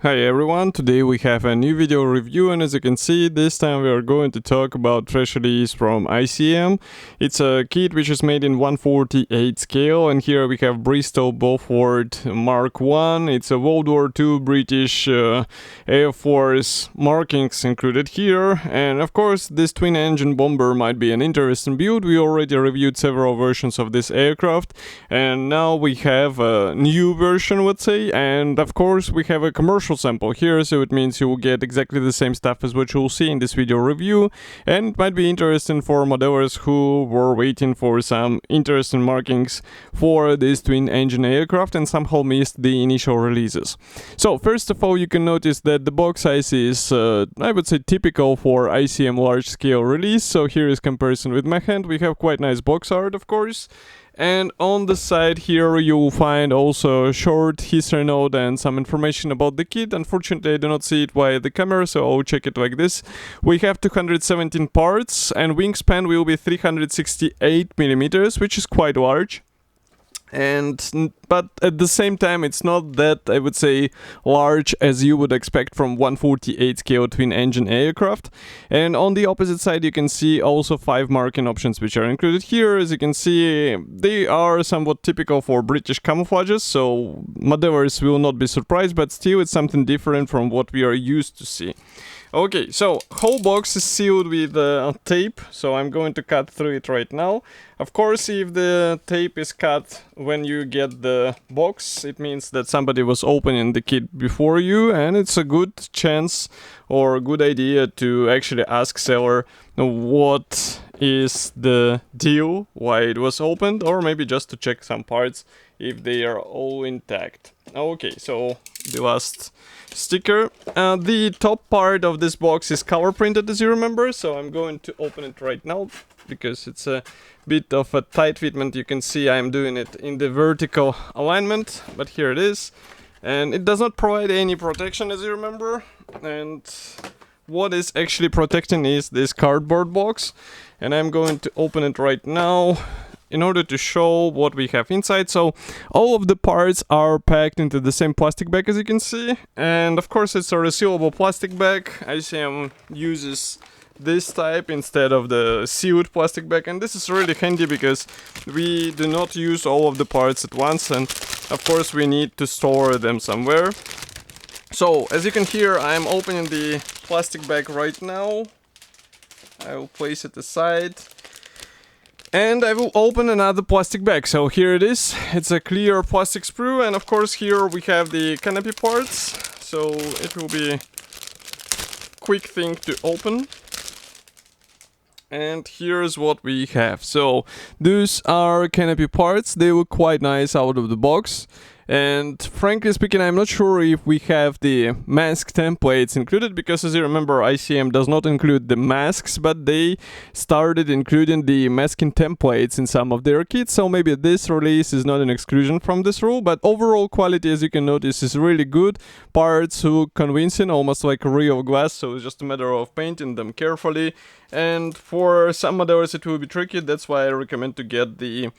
Hi everyone, today we have a new video review, and as you can see, this time we are going to talk about fresh release from ICM. It's a kit which is made in 1/48 scale, and here we have Bristol Beaufort Mark I. It's a World War II British Air Force markings included here, and of course this twin engine bomber might be an interesting build. We already reviewed several versions of this aircraft, and now we have a new version, let's say, and of course we have a commercial sample here, so it means you will get exactly the same stuff as what you will see in this video review, and it might be interesting for modelers who were waiting for some interesting markings for this twin engine aircraft and somehow missed the initial releases. So first of all, you can notice that the box size is I would say typical for ICM large scale release. So here is comparison with my hand. We have quite nice box art, of course. And on the side here you will find also a short history note and some information about the kit. Unfortunately I do not see it via the camera, so I'll check it like this. We have 217 parts and wingspan will be 368 millimeters, which is quite large. But at the same time it's not that, I would say, large as you would expect from 1/48 scale twin engine aircraft. And on the opposite side you can see also 5 marking options which are included here. As you can see, they are somewhat typical for British camouflages, so modelers will not be surprised, but still it's something different from what we are used to see. Okay, so whole box is sealed with tape, so I'm going to cut through it right now. Of course, if the tape is cut when you get the box, it means that somebody was opening the kit before you, and it's a good chance or a good idea to actually ask seller what is the deal, why it was opened, or maybe just to check some parts if they are all intact. Okay, so the last sticker. The top part of this box is color printed, as you remember, so I'm going to open it right now because it's a bit of a tight fitment. You can see I'm doing it in the vertical alignment, but here it is, and it does not provide any protection, as you remember. And what is actually protecting is this cardboard box, and I'm going to open it right now in order to show what we have inside. So all of the parts are packed into the same plastic bag, as you can see, and of course it's a resealable plastic bag. ICM uses this type instead of the sealed plastic bag, and this is really handy because we do not use all of the parts at once, and of course we need to store them somewhere. So as you can hear, I'm opening the plastic bag right now. I will place it aside. And I will open another plastic bag. So here it is. It's a clear plastic sprue, and of course here we have the Canopy Parts. So it will be quick thing to open. And here's what we have. So these are Canopy Parts. They look quite nice out of the box. And frankly speaking, I'm not sure if we have the mask templates included, because as you remember, ICM does not include the masks, but they started including the masking templates in some of their kits, so maybe this release is not an exclusion from this rule. But overall quality, as you can notice, is really good. Parts look convincing, almost like real glass, so it's just a matter of painting them carefully. And for some modelers it will be tricky, that's why I recommend to get the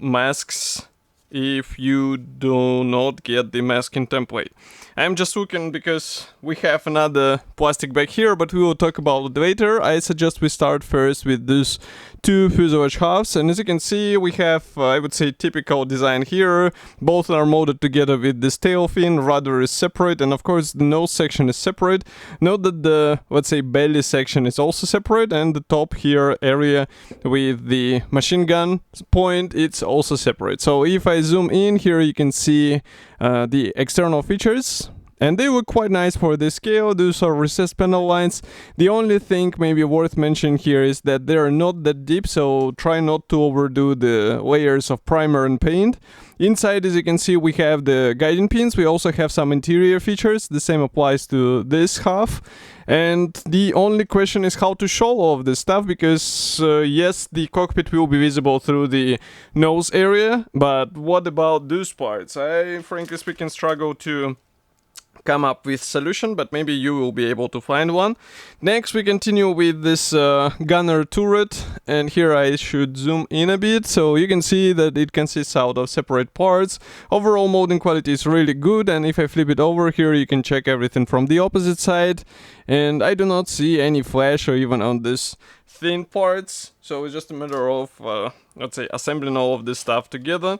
masks if you do not get the masking template. I'm just looking because we have another plastic bag here, but we will talk about it later. I suggest we start first with these 2 fuselage halves, and as you can see we have, I would say, typical design here. Both are molded together with this tail fin, rudder is separate, and of course the nose section is separate. Note that the, let's say, belly section is also separate, and the top here area with the machine gun point, it's also separate. So if I zoom in here, you can see the external features, and they look quite nice for this scale. Those are recessed panel lines. The only thing maybe worth mentioning here is that they are not that deep, so try not to overdo the layers of primer and paint. Inside, as you can see, we have the guiding pins. We also have some interior features. The same applies to this half. And the only question is how to show all of this stuff, because yes, the cockpit will be visible through the nose area, but what about those parts? I, frankly speaking, struggle to come up with solution, but maybe you will be able to find one. Next we continue with this gunner turret, and here I should zoom in a bit so you can see that it consists out of separate parts. Overall molding quality is really good, and if I flip it over here you can check everything from the opposite side, and I do not see any flash or even on this thin parts, so it's just a matter of let's say assembling all of this stuff together.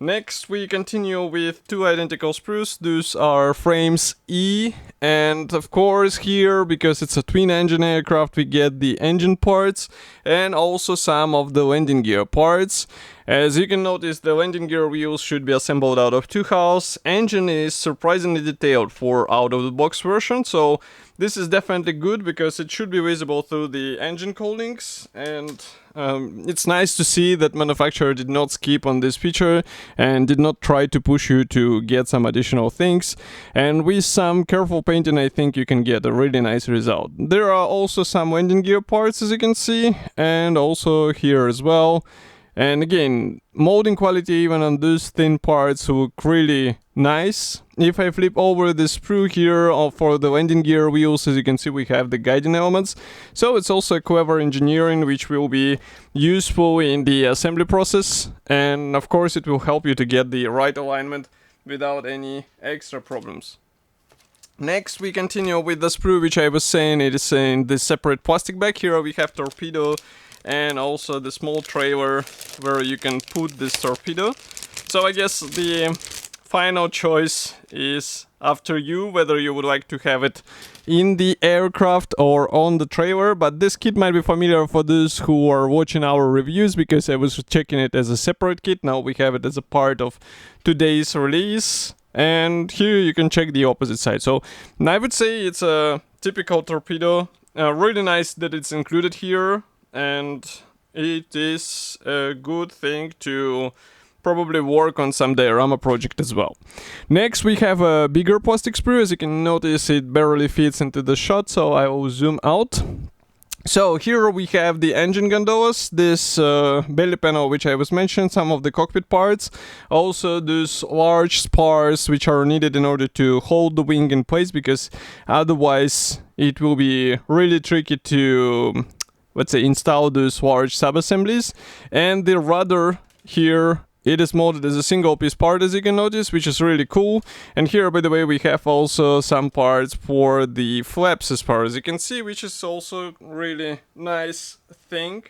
Next we continue with two identical sprues. Those are frames E, and of course here, because it's a twin engine aircraft, we get the engine parts and also some of the landing gear parts. As you can notice, the landing gear wheels should be assembled out of two hulls. Engine is surprisingly detailed for out of the box version, so this is definitely good because it should be visible through the engine cowlings, and it's nice to see that manufacturer did not skip on this feature and did not try to push you to get some additional things, and with some careful painting I think you can get a really nice result. There are also some landing gear parts, as you can see, and also here as well. And again, molding quality even on those thin parts look really nice. If I flip over the sprue here for the landing gear wheels, as you can see we have the guiding elements. So it's also clever engineering which will be useful in the assembly process. And of course it will help you to get the right alignment without any extra problems. Next we continue with the sprue which I was saying, it is in the separate plastic bag. Here we have Torpedo and also the small trailer where you can put this Torpedo. So I guess the final choice is after you, whether you would like to have it in the aircraft or on the trailer, but this kit might be familiar for those who are watching our reviews because I was checking it as a separate kit. Now we have it as a part of today's release, and here you can check the opposite side. So I would say it's a typical Torpedo. Really nice that it's included here, and it is a good thing to probably work on some diorama project as well. Next we have a bigger plastic sprue. As you can notice, it barely fits into the shot, so I will zoom out. So here we have the engine gondolas, this belly panel which I was mentioning, some of the cockpit parts, also those large spars which are needed in order to hold the wing in place, because otherwise it will be really tricky to, let's say, install those large sub-assemblies. And the rudder here, it is molded as a single piece part, as you can notice, which is really cool. And here, by the way, we have also some parts for the flaps as far as you can see, which is also really nice thing.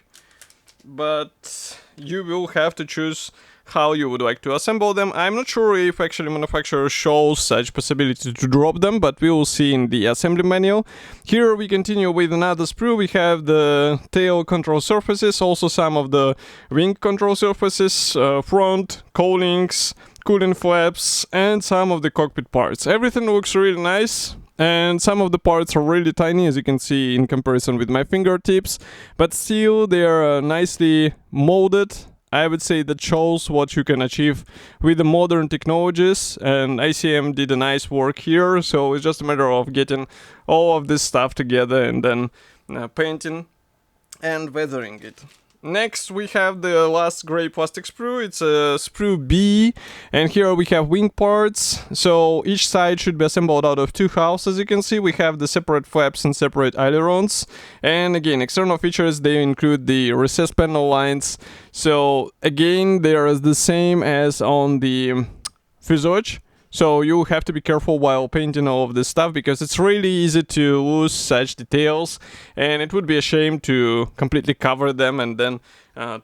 But you will have to choose how you would like to assemble them. I'm not sure if actually manufacturer shows such possibility to drop them, but we will see in the assembly manual. Here we continue with another sprue. We have the tail control surfaces, also some of the wing control surfaces, front, cowlings, cooling flaps, and some of the cockpit parts. Everything looks really nice. And some of the parts are really tiny, as you can see in comparison with my fingertips, but still they are nicely molded. I would say that shows what you can achieve with the modern technologies, and ICM did a nice work here, so it's just a matter of getting all of this stuff together and then painting and weathering it. Next we have the last gray plastic sprue. It's a sprue B, and here we have wing parts. So each side should be assembled out of two hulls. As you can see, we have the separate flaps and separate ailerons, and again, external features, they include the recessed panel lines. So again, they are the same as on the fuselage. So you have to be careful while painting all of this stuff, because it's really easy to lose such details, and it would be a shame to completely cover them and then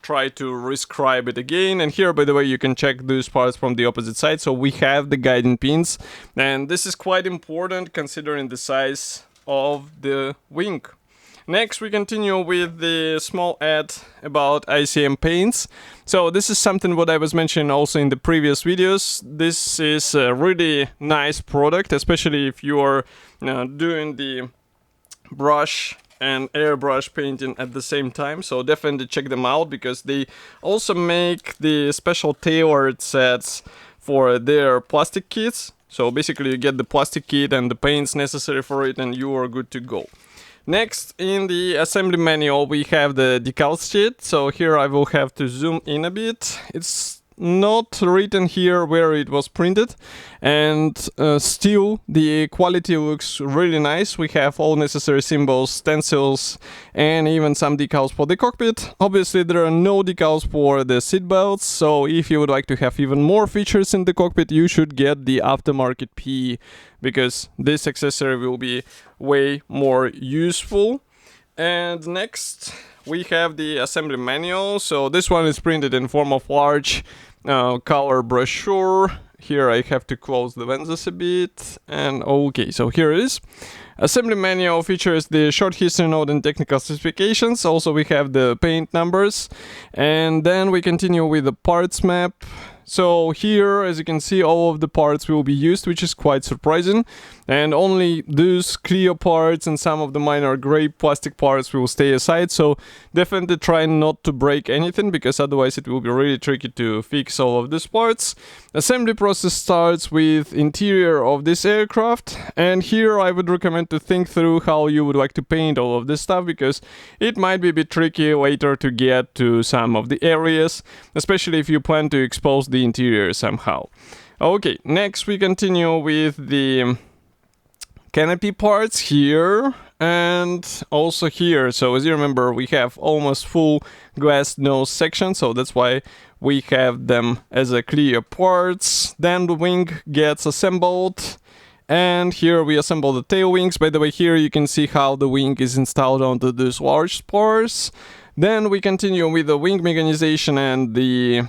try to rescribe it again. And here, by the way, you can check those parts from the opposite side. So we have the guiding pins, and this is quite important considering the size of the wing. Next, we continue with the small ad about ICM paints. So this is something what I was mentioning also in the previous videos. This is a really nice product, especially if you are doing the brush and airbrush painting at the same time. So definitely check them out, because they also make the special tailored sets for their plastic kits. So basically you get the plastic kit and the paints necessary for it, and you are good to go. Next, in the assembly manual, we have the decal sheet. So here I will have to zoom in a bit. It's not written here where it was printed, and still the quality looks really nice. We have all necessary symbols, stencils, and even some decals for the cockpit. Obviously there are no decals for the seat belts, so if you would like to have even more features in the cockpit, you should get the aftermarket P, because this accessory will be way more useful. And next we have the assembly manual. So this one is printed in form of large color brochure. Here I have to close the lenses a bit, and okay, so here it is. Assembly manual features the short history note and technical specifications. Also we have the paint numbers, and then we continue with the parts map. So here, as you can see, all of the parts will be used, which is quite surprising, and only those clear parts and some of the minor gray plastic parts will stay aside. So definitely try not to break anything, because otherwise it will be really tricky to fix all of these parts. Assembly process starts with interior of this aircraft, and here I would recommend to think through how you would like to paint all of this stuff, because it might be a bit tricky later to get to some of the areas, especially if you plan to expose the interior somehow. Okay, next we continue with the canopy parts here and also here. So as you remember, we have almost full glass nose section, so that's why we have them as a clear parts. Then the wing gets assembled, and here we assemble the tail wings. By the way, here you can see how the wing is installed onto these large spars. Then we continue with the wing mechanization and the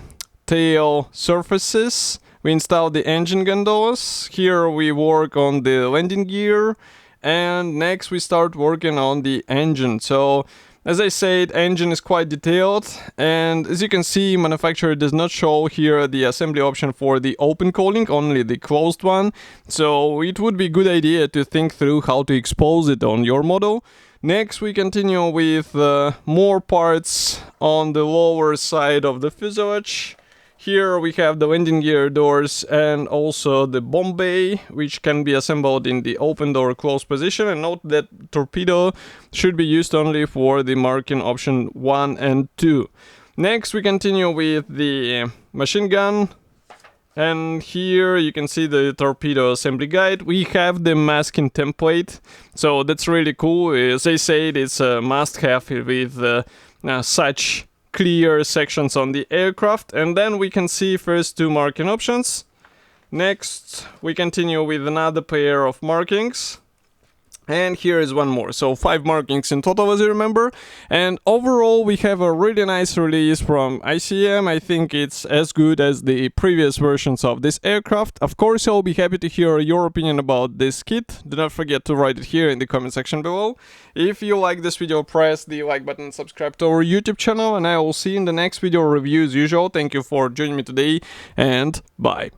tail surfaces. We install the engine gondolas. Here we work on the landing gear, and next we start working on the engine. So as I said, engine is quite detailed, and as you can see, manufacturer does not show here the assembly option for the open cooling, only the closed one. So it would be a good idea to think through how to expose it on your model. Next we continue with more parts on the lower side of the fuselage. Here we have the landing gear doors and also the bomb bay, which can be assembled in the open door closed position. And note that torpedo should be used only for the marking option 1 and 2. Next we continue with the machine gun. And here you can see the torpedo assembly guide. We have the masking template, so that's really cool. As I said, it's a must-have with such clear sections on the aircraft. And then we can see first two marking options. Next we continue with another pair of markings, and here is one more. So 5 markings in total, as you remember. And overall we have a really nice release from ICM. I think it's as good as the previous versions of this aircraft. Of course, I'll be happy to hear your opinion about this kit. Do not forget to write it here in the comment section below. If you like this video, press the like button and subscribe to our YouTube channel, and I will see you in the next video review as usual. Thank you for joining me today, and bye.